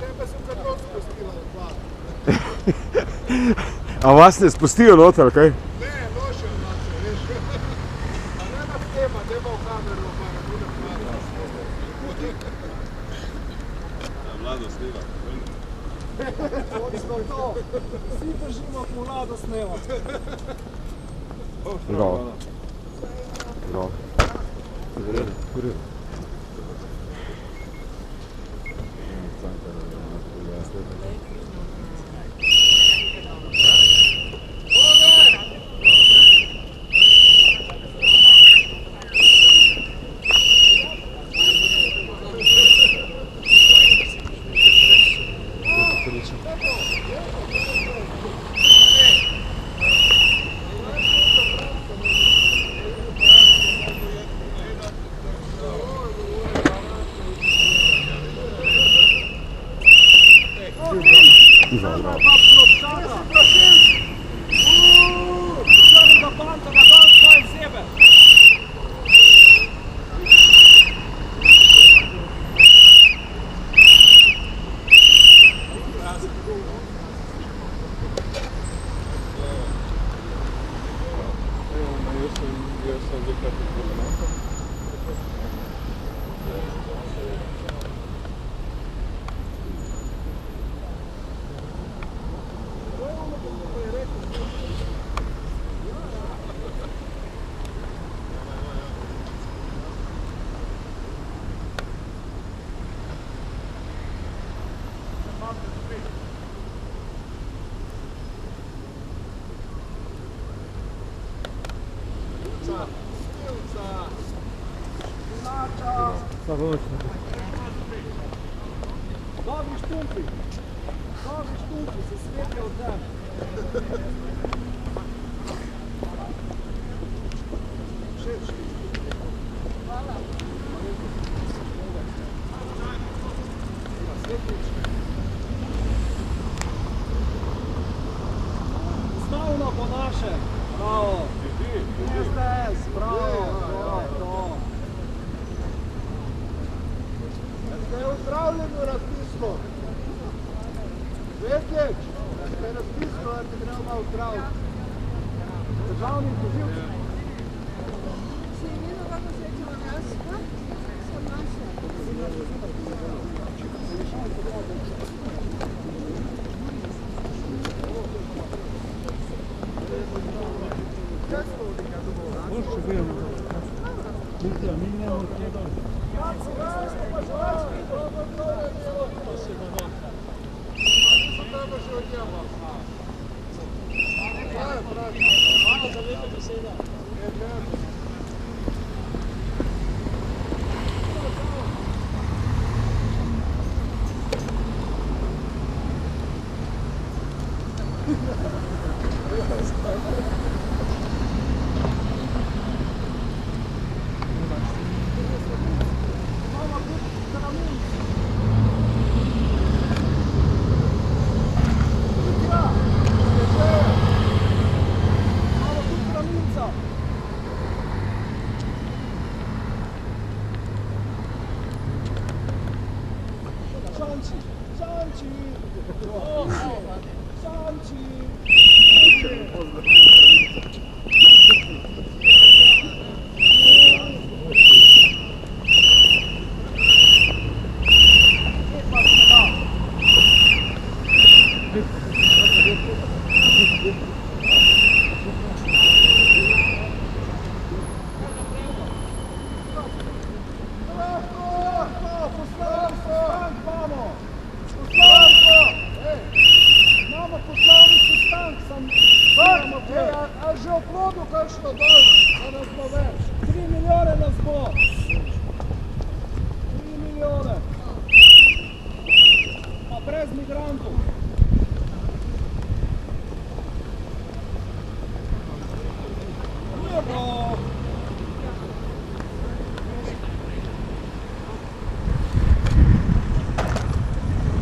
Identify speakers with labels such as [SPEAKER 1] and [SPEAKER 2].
[SPEAKER 1] tebe sem kar noč spustila na dva.
[SPEAKER 2] A vas ne spustijo noter, kaj?
[SPEAKER 1] Ne, nošejo nas, veš. A ne nas tema, nema v kameru, pa ne bude hvala.
[SPEAKER 3] Vlado snima.
[SPEAKER 1] Točno to. Vsi držimo, ko Vlado snema.
[SPEAKER 2] Bravo. Bravo.
[SPEAKER 1] Dobri štumpi, se svetijo od tebe. Hvala. Ustavno po naše, bravo. SDS, bravo, to. Ste uzdravljeni v razpisku? Svetlič, ste razpisku, da te gremo malo zdraviti. Državni tožilci.
[SPEAKER 4] Si videl, kako se je čelo nas? Sem naša.
[SPEAKER 1] A že oplodil kakšno dol, da nas bo več. 3 milijone nas bo. 3 milijone. Pa brez migrantov.